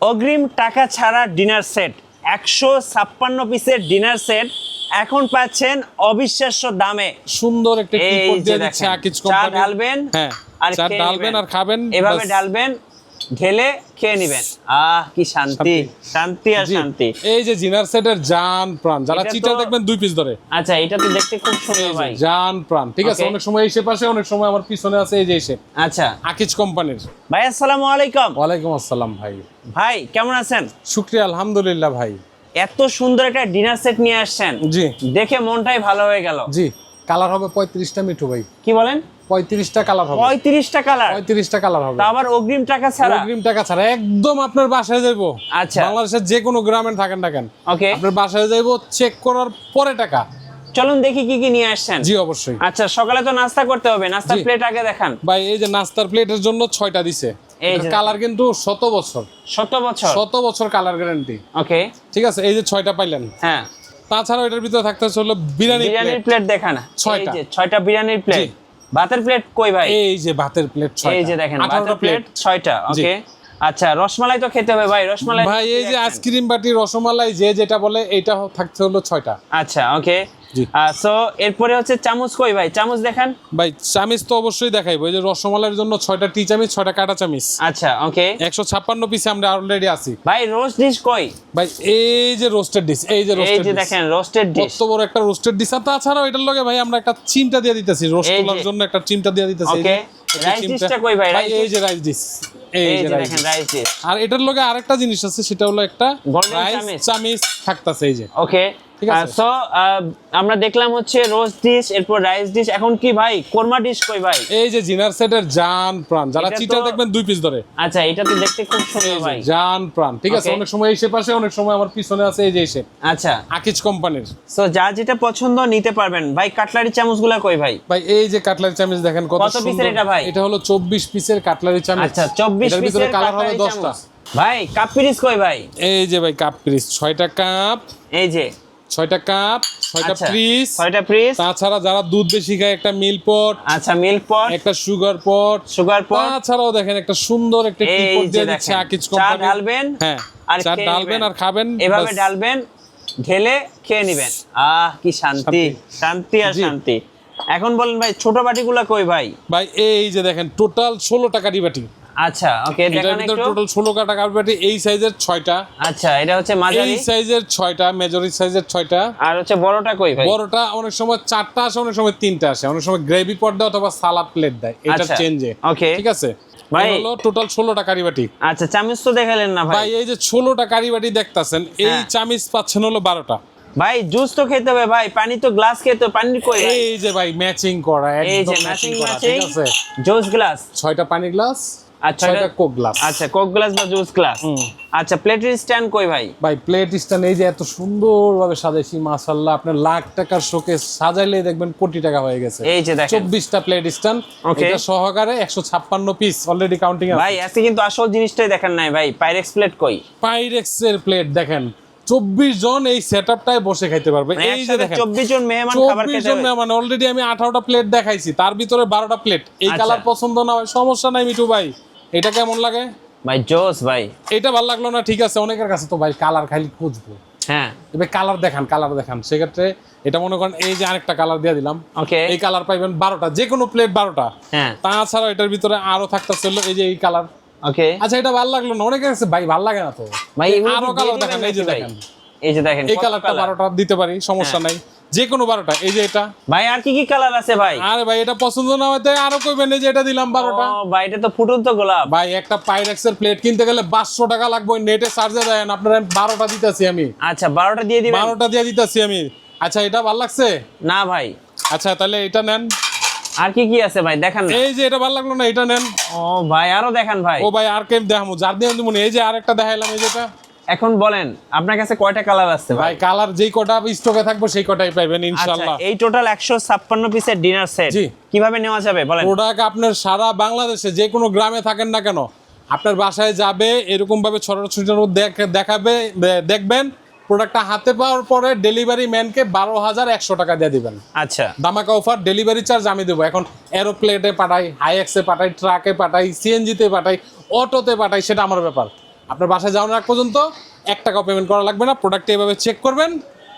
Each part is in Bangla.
অগ্রিম টাকা ছাড়া ডিনার সেট 156 পিসের ডিনার সেট এখন পাচ্ছেন অবিশ্বাস্য দামে। সুন্দর একটা কিবোর্ড দিয়ে দিচ্ছে দেখেন, আকিজ চা কোম্পানি। ঢালবেন হ্যাঁ, আর চা খেয়ে ঢালবেন নিবেন। আর খাবেন, এভাবে বাস। ঢালবেন, ঢেলে খেয়ে নিবেন। কি শান্তি, শান্তি আর জি, শান্তি। এই যে জিনার সেটের জান প্রাণ, যারা এটা চিটার তো- দেখবেন 2 পিস ধরে। আচ্ছা, এটা তো দেখতে খুব সুন্দর ভাই। জান প্রাণ, ঠিক আছে। Okay. অনেক সময় এসে পাশে, অনেক সময় আমার পিছনে আছে এই যে এসে আচ্ছা আকিজ কোম্পানির। ভাই, আসসালামু আলাইকুম। ওয়ালাইকুম আসসালাম ভাই। ভাই কেমন আছেন? শুকরিয়া, আলহামদুলিল্লাহ ভাই। এত সুন্দর একটা ডিনার সেট নিয়ে আসছেন, জি দেখে মনটাই ভালো হয়ে গেল। জি, কালার হবে 35টা মিঠু ভাই। কি বলেন? 35টা কালার হবে। 35টা কালার, 35টা কালার হবে। তা আবার অগ্রিম টাকা ছাড়া। অগ্রিম টাকা ছাড়া একদম আপনার বাসায় যাইবো। আচ্ছা। বাংলাদেশের যে কোনো গ্রামে থাকেন না কেন, ওকে, আপনার বাসায় যাইবো, চেক করার পরে টাকা। চলুন দেখি কি কি নিয়ে আসছেন। জি অবশ্যই আচ্ছা, সকালে তো নাস্তা করতে হবে, নাস্তার জি। প্লেট আগে দেখান। ভাই, এই যে নাস্তার প্লেটের জন্য 6টা দিছে। এই যে কালার কিন্তু 100 বছর, 100 বছর। 100 বছর কালার গ্যারান্টি। ওকে, ঠিক আছে, এই যে 6টা পাইলেন। হ্যাঁ, তাছাড়াও এটার ভিতরে থাকতেছে হলো বিরিয়ানি বিরিয়ানির প্লেট। প্লেট দেখান। 6টা। এই যে 6টা বিরিয়ানির প্লেট। জি। ভাতের প্লেট কই ভাই? এই যে ভাতের প্লেট 6টা। এই যে দেখেন, 18টা ভাতের প্লেট 6টা। জি। ওকে, আচ্ছা, রসমালাই তো খেতে হবে ভাই, রসমালাই। ভাই, এই যে আইসক্রিম বাটি, রসমালাই, যে যেটা বলে, এইটা থাকতে হলো 6টা। আচ্ছা, ওকে। জি। সো এরপরে হচ্ছে চামচ কই ভাই? চামচ দেখান। ভাই, চামিচ তো অবশ্যই দেখাইবো। এই যে রসমালাইয়ের জন্য 6টা টি চামিচ, 6টা কাটা চামিচ। আচ্ছা, ওকে। 156 পিসে আমরা অলরেডি আছি। ভাই রোস্ট ডিশ কই? ভাই, এই যে রোস্টেড ডিশ, এই যে এই রোস্টেড যে ডিশ, দেখেন, রোস্টেড ডিশ। কত বড় একটা রোস্টেড ডিশ। আর তাছাড়াও এটার লগে ভাই আমরা একটা চিমটা দিয়ে দিতেছি, রোস্ট এই যে। তোলার জন্য একটা চিমটা দিয়ে দিতেছি। এই যে, Okay, এই যে রাইস চিমটা। ডিশটা কই ভাই? ভাই, রাইস এই ডিশ? যে রাইস ডিশ, এই এই যে যে রাইস দেখেন, ডিশ। Rice dish. আর এটার লগে আরেকটা জিনিস আছে, সেটা হলো একটা Golden রাইস চামিচ। চামিচ থাকতেছে, এই যে। ওকে, ঠিক আছে। সো আমরা দেখলাম হচ্ছে রোস্ট ডিশ, এরপর রাইস ডিশ। এখন কি ভাই, কোরমা ডিশ কই ভাই? এই যে জিনার সেটের জান প্রাণ, যারা এটা তো- চিটার দেখবেন 2 পিস ধরে। আচ্ছা, এটা তো দেখতে খুব সুন্দর এই যে ভাই। জান প্রাণ, ঠিক আছে। Okay. অনেক সময় এসে পাশে, অনেক সময় আমার পিছনে আছে এই যে এসে আচ্ছা, আকিজ কোম্পানির। সো যার যেটা পছন্দ নিতে পারবেন ভাই। কাটলারি চামচগুলা কই ভাই? ভাই, এই যে কাটলারি চামিচ দেখেন কত কত পিসের সুন্দর। এটা ভাই? এটা হলো 24 পিসের কাটলারি চামিচ। আচ্ছা, 24 এটার ভিতরে পিসের কালার হবে কাটলারি 10টা। চামচ। ভাই কাপ পিরিচ কই ভাই? এই যে ভাই কাপ পিস, 6টা কাপ, এই যে 6টা কাপ, 6টা আচ্ছা, পিস। 6টা পিস। তাছাড়া যারা দুধ বেশি খায়, একটা মিল্ক পট, আচ্ছা, মিল্ক পট, একটা সুগার পট। সুগার পট। তাছাড়াও দেখেন একটা সুন্দর একটা এই কিবোর্ড যে দিয়ে দিচ্ছে দেখেন, আকিজ চা কোম্পানি। ঢালবেন হ্যাঁ, আর চা খেয়ে ঢালবেন নিবেন। আর খাবেন, এভাবে বাস। ঢালবেন, ঢেলে খেয়ে নিবেন। কি শান্তি, শান্তি আর জি। শান্তি। এখন বলেন ভাই, ছোট বাটিগুলা কই ভাই? ভাই, এই যে দেখেন টোটাল 16 টাকা বাটি। আচ্ছা, ওকে, এটার দেখান ভিতরে একটু। টোটাল 16 টাকা বাটি। এই সাইজের 6টা, আচ্ছা, এটা হচ্ছে এই মাঝারি, সাইজের 6টা, মেজরিটি সাইজের 6টা। আর হচ্ছে বড়টা কই ভাই? বড়টা অনেক সময় 4টা আসে, অনেক সময় 3টা আসে, অনেক সময় গ্রেভি পট দেয় অথবা সালাদ প্লেট দেয়। এটা আচ্ছা, চেঞ্জে। ওকে। ঠিক আছে ভাই- ভাই, হলো টোটাল 16টা কারি বাটি। আচ্ছা, চামচ তো দেখালেন না ভাই। ভাই, এই যে 16টা কারি বাটি দেখতাছেন, এই হ্যাঁ। চামিচ পাচ্ছেন হলো 12টা। ভাই জুস তো খেতে হবে ভাই, পানি তো গ্লাস খেতে হবে, পানি কই ভাই? এই যে ভাই ম্যাচিং করা, এই যে একদম ম্যাচিং ম্যাচিং করা, ম্যাচিং ঠিক আছে। Juice glass. 6টা পানি গ্লাস, আর 6টা কোক গ্লাস। আচ্ছা, কোক গ্লাস বা জুস গ্লাস। আচ্ছা, প্লেটের স্ট্যান্ড কই ভাই? ভাই, প্লেট স্ট্যান্ড এই যে এত সুন্দরভাবে সাজাইছি, মাশাআল্লাহ। আপনার লাখ টাকার শোকেস সাজাইলে দেখবেন কোটি টাকা হয়ে গেছে। এই যে দেখেন, 24টা প্লেট স্ট্যান্ড, Okay. এটা সহকারে 156 পিস অলরেডি কাউন্টিং আছে। ভাই আজকে কিন্তু আসল জিনিসটাই দেখেন নাই ভাই। পাইরেক্স প্লেট কই? পাইরেক্সের প্লেট দেখেন, 24 জন এই সেটআপটায় বসে খাইতে পারবে। এই যে দেখেন 24 জন মেহমান খাবার 24 খেতে জন হবে। মেহমান, অলরেডি আমি 18টা প্লেট দেখাইছি, তার ভিতরে 12টা প্লেট। এই আচ্ছা। কালার পছন্দ না হয় সমস্যা নাই মিঠু ভাই, এটা কেমন লাগে? ভাই জোস ভাই। এটা ভালো লাগলো না, ঠিক আছে। অনেকের কাছে তো ভাই কালার খালি খুঁজবো, হ্যাঁ, এবার কালার দেখান, কালার দেখান। সেক্ষেত্রে এটা মনে করেন এই যে আরেকটা কালার দিয়ে দিলাম, ওকে, এই কালার পাইবেন 12টা, যে কোনো প্লেট 12টা। হ্যাঁ, তাছাড়া এটার ভিতরে আরো থাকতেছিল এই যে এই কালার। ওকে। আচ্ছা, এটা ভালো লাগলো না, অনেকের কাছে ভাই ভালো লাগে না তো। ভাই এগুলো আরো কি কালার দিয়ে দেখেন, দিবেন এই যে নাকি ভাই? দেখেন, এই যে দেখেন এই কত কালারটা কালার। 12টা দিতে পারি, সমস্যা নাই, যে কোনো 12টা। এই যে এটা, ভাই আর কি কি কালার আছে ভাই? আরে ভাই এটা পছন্দ না হইতে আরো কইবেন, এই যে এটা দিলাম 12টা। ও ভাই, এটা তো ফুটন্ত গোলাপ। ভাই, একটা পাইরেক্সের প্লেট কিনতে গেলে 500 টাকা লাগবে, নেটে চার্জে দেন, আপনার 12টা দিতেছি আমি। আচ্ছা, 12টা দিয়ে দিবেন। 12টা দিয়ে দিতেছি আমি। আচ্ছা, এটা ভালো লাগছে? না ভাই। আচ্ছা, তাহলে এটা নেন। আর কি কি আছে ভাই দেখান না। এই যে এটা ভালো লাগলো না, এটা নেন। ও ভাই, আরো দেখান ভাই। ও ভাই, আর কেম দেখামু, যার দিয়ে মনে, এই যে আরেকটা দেখাইলাম, এই যেটা। এখন বলেন আপনার কাছে কয়টা কালার আছে ভাই? ভাই, কালার যেই কটা স্টকে থাকবে সেই কটাই পাইবেন আচ্ছা, ইনশাআল্লাহ। এই টোটাল 156 পিসের ডিনার সেট জি। কিভাবে নেওয়া যাবে বলেন? প্রোডাক্ট আপনার সারা বাংলাদেশে যে কোনো গ্রামে থাকেন না কেন, আপনার বাসায় যাবে, এরকম ভাবে ছড়ানো ছিটানো দেখাবে, দেখবেন। প্রোডাক্টটা হাতে পাওয়ার পরে ডেলিভারি ম্যানকে 12,100 টাকা দিয়ে দিবেন। আচ্ছা, দামাকা অফার, ডেলিভারি চার্জ আমি দেবো। এখন এরোপ্লেনে পাঠাই, হাইএক্সে পাঠাই, ট্রাকে পাঠাই, সিএনজিতে পাঠাই, অটোতে পাঠাই, সেটা আমার ব্যাপার। আপনার বাসায় যাওয়ার আগ পর্যন্ত 1 টাকাও পেমেন্ট করা লাগবে না। প্রোডাক্টটা এভাবে চেক করবেন,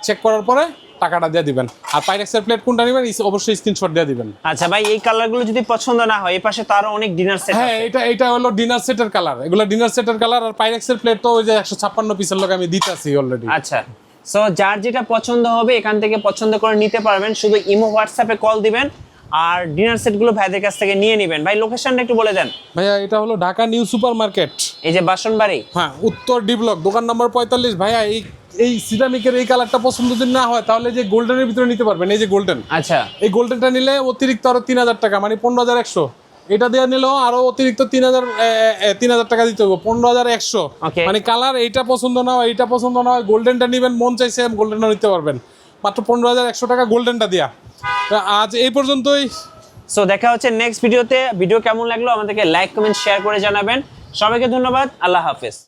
চেক করার পরে টাকাটা দিয়ে দিবেন। আর পাইরেক্সের প্লেট কোনটা নেবেন অবশ্যই স্ক্রিনশট দিয়ে দিবেন। আচ্ছা ভাই, এই কালারগুলো যদি পছন্দ না হয়, এই পাশে তো আরো অনেক ডিনার সেট হ্যাঁ, এটা হলো ডিনার সেটের কালার, এগুলো ডিনার সেটের কালার। আর পাইরেক্সের প্লেট তো ওই যে 156 পিসের লোক আমি দিতেছি অলরেডি। আচ্ছা, সো যার যেটা পছন্দ হবে এখান থেকে পছন্দ করে নিতে পারবেন। শুধু ইমো হোয়াটসঅ্যাপে কল দিবেন আর ডিনার সেটগুলো ভাইদের কাছ থেকে নিয়ে নেবেন। ভাই লোকেশনটা একটু বলে দেন। ভাইয়া এটা হলো ঢাকা নিউ সুপার মার্কেট, এই যে বাসনবাড়ি, হ্যাঁ, উত্তর ডি ব্লক, দোকান নম্বর 45। ভাইয়া এই সিরামিকের এই কালারটা পছন্দ যদি না হয় তাহলে যে গোল্ডেনের ভিতরে নিতে পারবেন। এই যে গোল্ডেন, আচ্ছা এই গোল্ডেনটা নিলে অতিরিক্ত আরো 3000 টাকা, মানে 15100। এটা দিয়ে নিলেও আরো অতিরিক্ত 3000 টাকা দিতে হবে, 15100। Okay. মানে কালার এইটা পছন্দ না হয়, এইটা পছন্দ না হয়, গোল্ডেনটা নিবেন, মন চাইছে গোল্ডেনটা নিতে পারবেন মাত্র 15100 টাকা গোল্ডেনটা দিয়া। তো আজ এই পর্যন্তই। সো দেখা হচ্ছে নেক্সট ভিডিওতে। ভিডিও কেমন লাগলো আমাদেরকে লাইক কমেন্ট শেয়ার করে জানাবেন। সবাইকে ধন্যবাদ, আল্লাহ হাফেজ।